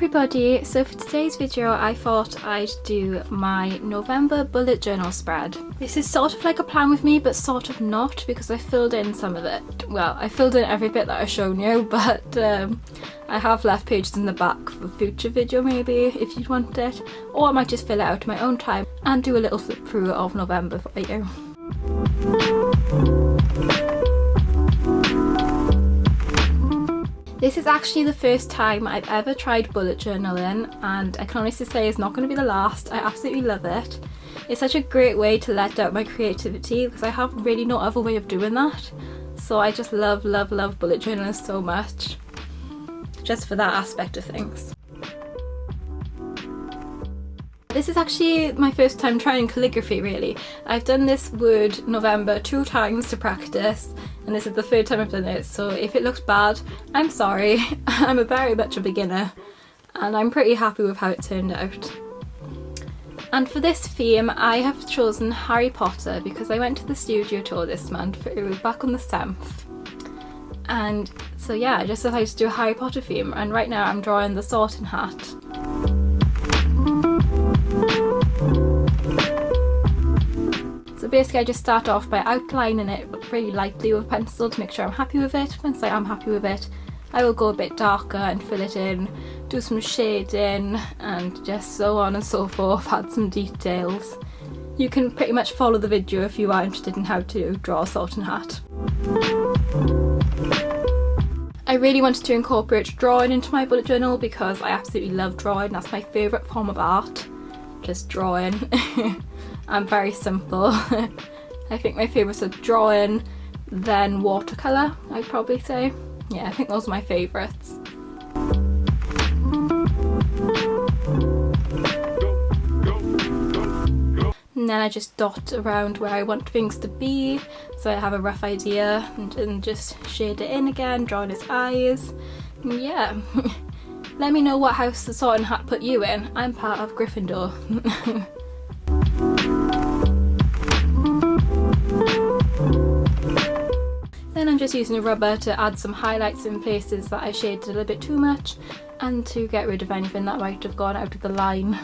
everybody, so for today's video I thought I'd do my November bullet journal spread. This is sort of like a plan with me but sort of not, because I filled in some of it. Well, I filled in every bit that I've shown you, but I have left pages in the back for a future video maybe if you'd want it, or I might just fill it out in my own time and do a little flip through of November for you. This is actually the first time I've ever tried bullet journaling, and I can honestly say it's not going to be the last. I absolutely love it. It's such a great way to let out my creativity because I have really no other way of doing that. So I just love bullet journaling so much, just for that aspect of things. This is actually my first time trying calligraphy really. I've done this word November 2 times to practice, and this is the third time I've done it, so if it looks bad, I'm sorry. I'm very much a beginner and I'm pretty happy with how it turned out. And for this theme I have chosen Harry Potter because I went to the studio tour this month. It was back on the 7th. And so yeah, I just decided to do a Harry Potter theme, and right now I'm drawing the Sorting Hat. So basically I just start off by outlining it really lightly with a pencil to make sure I'm happy with it. Once I'm happy with it, I will go a bit darker and fill it in, do some shading and just so on and so forth, add some details. You can pretty much follow the video if you are interested in how to draw a Sorting Hat. I really wanted to incorporate drawing into my bullet journal because I absolutely love drawing. That's my favourite form of art, just drawing. I'm very simple. I think my favourites are drawing, then watercolour, I'd probably say. Yeah, I think those are my favourites. And then I just dot around where I want things to be, so I have a rough idea, and just shade it in again, drawing his eyes. And yeah. Let me know what house the Sorting Hat put you in. I'm part of Gryffindor. Then I'm just using a rubber to add some highlights in places that I shaded a little bit too much, and to get rid of anything that might have gone out of the line.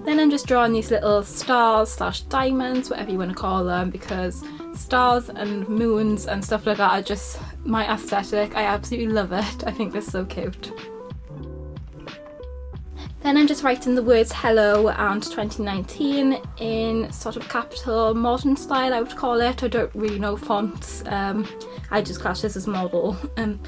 Then I'm just drawing these little stars slash diamonds, whatever you want to call them, because stars and moons and stuff like that are just my aesthetic. I absolutely love it. I think they're so cute. Then I'm just writing the words hello and 2019 in sort of capital modern style, I would call it. I don't really know fonts. I just class this as modern.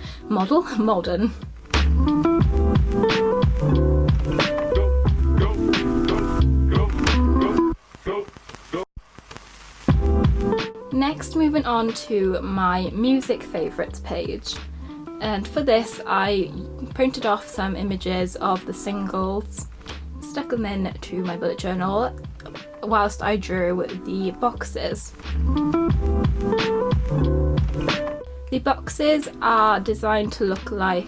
Next, moving on to my music favourites page, and for this I printed off some images of the singles, stuck them in to my bullet journal whilst I drew the boxes. The boxes are designed to look like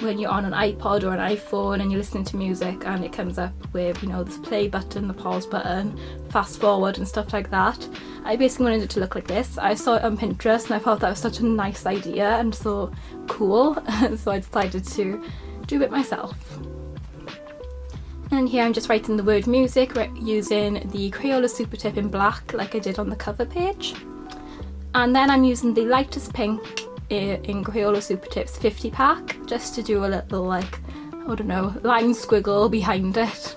when you're on an iPod or an iPhone and you're listening to music and it comes up with, you know, the play button, the pause button, fast forward and stuff like that. I basically wanted it to look like this. I saw it on Pinterest and I thought that was such a nice idea and so cool, so I decided to do it myself. And here I'm just writing the word music using the Crayola Supertip in black like I did on the cover page. And then I'm using the lightest pink in Crayola Supertips 50 pack just to do a little, like, I don't know, line squiggle behind it.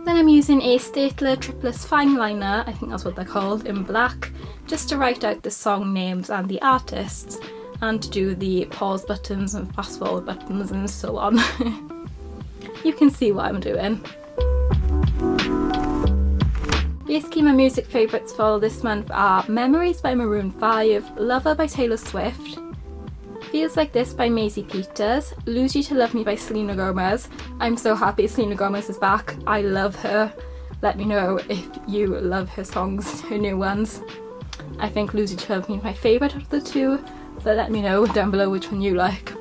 Then I'm using a Staedtler Triplus Fineliner, I think that's what they're called, in black, just to write out the song names and the artists, and to do the pause buttons and fast forward buttons and so on. You can see what I'm doing. Basically my music favourites for this month are Memories by Maroon 5, Lover by Taylor Swift, Feels Like This by Maisie Peters, Lose You to Love Me by Selena Gomez. I'm so happy Selena Gomez is back. I love her. Let me know if you love her songs, her new ones. I think Lose You to Love Me is my favourite of the two, but let me know down below which one you like.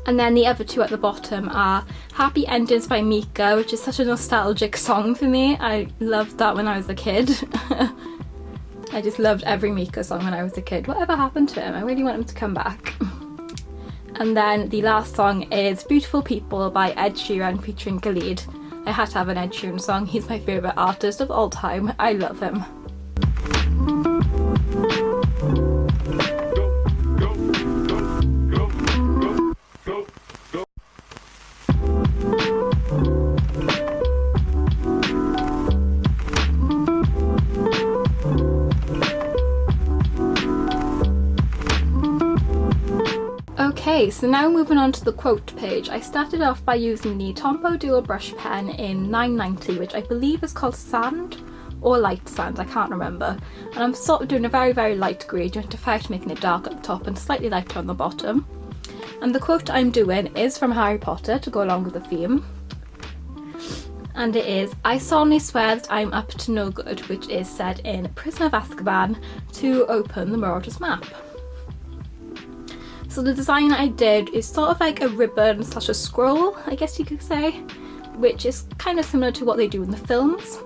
And then the other two at the bottom are Happy Endings by Mika, which is such a nostalgic song for me. I loved that when I was a kid. I just loved every Mika song when I was a kid. Whatever happened to him? I really want him to come back. And then the last song is Beautiful People by Ed Sheeran featuring Khalid. I had to have an Ed Sheeran song. He's my favourite artist of all time. I love him. Okay, so now moving on to the quote page. I started off by using the Tombow dual brush pen in 990, which I believe is called Sand or Light Sand, I can't remember. And I'm sort of doing a very, very light gradient effect, making it dark at the top and slightly lighter on the bottom. And the quote I'm doing is from Harry Potter to go along with the theme. And it is, I solemnly swear that I'm up to no good, which is said in Prisoner of Azkaban to open the Marauder's map. So the design I did is sort of like a ribbon slash a scroll, I guess you could say, which is kind of similar to what they do in the films.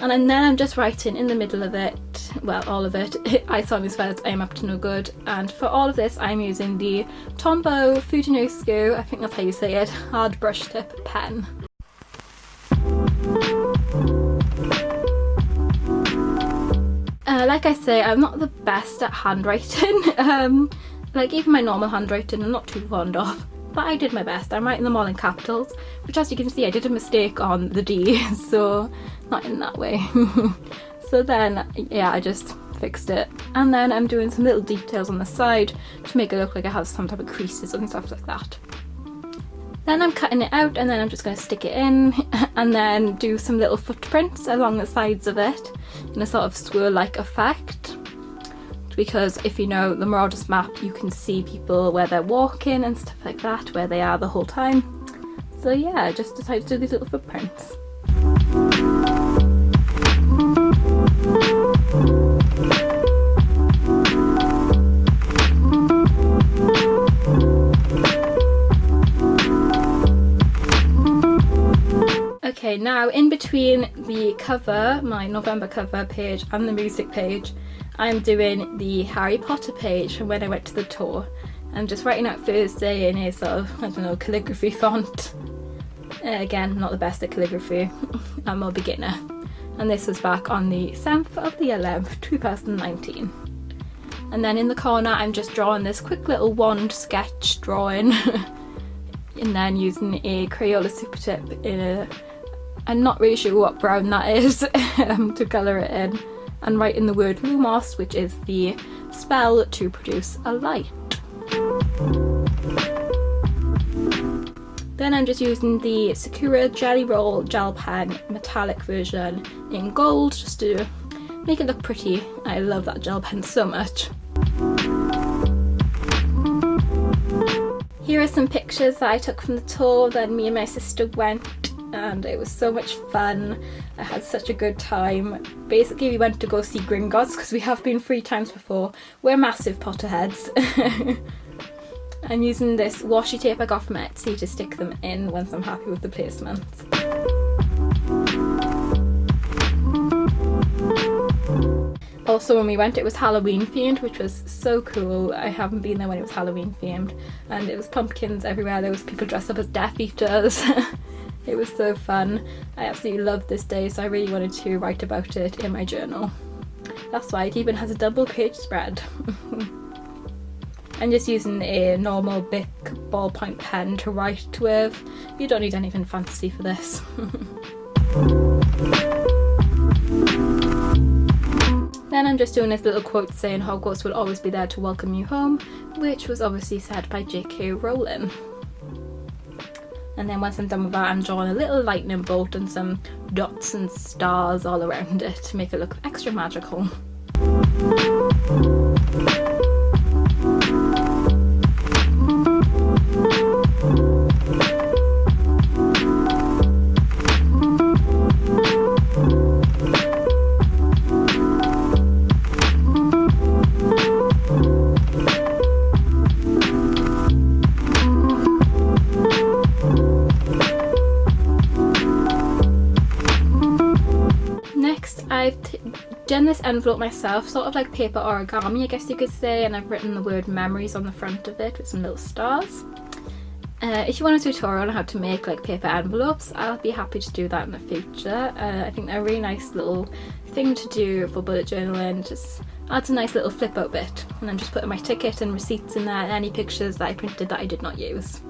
And then I'm just writing in the middle of it, well, all of it, I solemnly swear that I am up to no good. And for all of this, I'm using the Tombow Fudenosuke, I think that's how you say it, hard brush tip pen. Like I say, I'm not the best at handwriting. Like even my normal handwriting I'm not too fond of, but I did my best. I'm writing them all in capitals, which as you can see I did a mistake on the D, so not in that way. So then, yeah, I just fixed it. And then I'm doing some little details on the side to make it look like it has some type of creases and stuff like that. Then I'm cutting it out and then I'm just going to stick it in and then do some little footprints along the sides of it in a sort of swirl-like effect. Because if you know the Marauder's map, you can see people where they're walking and stuff like that, where they are the whole time. So yeah, I just decided to do these little footprints. Okay, now in between the cover, my November cover page and the music page, I'm doing the Harry Potter page from when I went to the tour. I'm just writing out Thursday in a sort of, I don't know, calligraphy font. Again, not the best at calligraphy, I'm a beginner. And this was back on the 7th of the 11th, 2019. And then in the corner I'm just drawing this quick little wand sketch drawing and then using a Crayola Supertip in a, I'm not really sure what brown that is, to colour it in. And writing the word Lumos, which is the spell to produce a light. Then I'm just using the Sakura Jelly Roll gel pen metallic version in gold just to make it look pretty. I love that gel pen so much. Here are some pictures that I took from the tour. Then me and my sister went and it was so much fun. I had such a good time. Basically we went to go see Gringotts because we have been 3 times before. We're massive Potterheads. I'm using this washi tape I got from Etsy to stick them in once I'm happy with the placements. Also when we went it was Halloween themed, which was so cool. I haven't been there when it was Halloween themed, and it was pumpkins everywhere. There was people dressed up as Death Eaters. It was so fun. I absolutely loved this day, so I really wanted to write about it in my journal. That's why it even has a double page spread. I'm just using a normal Bic ballpoint pen to write with. You don't need anything fancy for this. Then I'm just doing this little quote saying Hogwarts will always be there to welcome you home, which was obviously said by J.K. Rowling. And then once I'm done with that, I'm drawing a little lightning bolt and some dots and stars all around it to make it look extra magical. done this envelope myself, sort of like paper origami I guess you could say, and I've written the word memories on the front of it with some little stars. If you want a tutorial on how to make like paper envelopes, I'll be happy to do that in the future. I think they're a really nice little thing to do for bullet journaling, just adds a nice little flip out bit, and then just putting my ticket and receipts in there and any pictures that I printed that I did not use.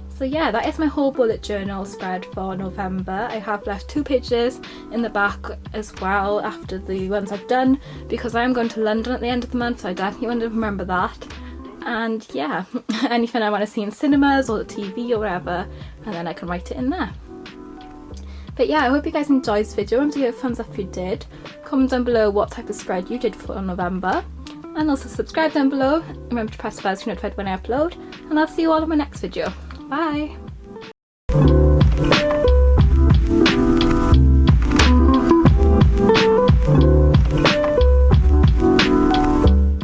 So yeah, that is my whole bullet journal spread for November. I have left 2 pages in the back as well after the ones I've done, because I am going to London at the end of the month, so I definitely want to remember that. And yeah, anything I want to see in cinemas or the TV or whatever, and then I can write it in there. But yeah, I hope you guys enjoyed this video. Remember to give a thumbs up if you did. Comment down below what type of spread you did for November. And also subscribe down below. Remember to press the bell to be notified when I upload. And I'll see you all in my next video. Bye!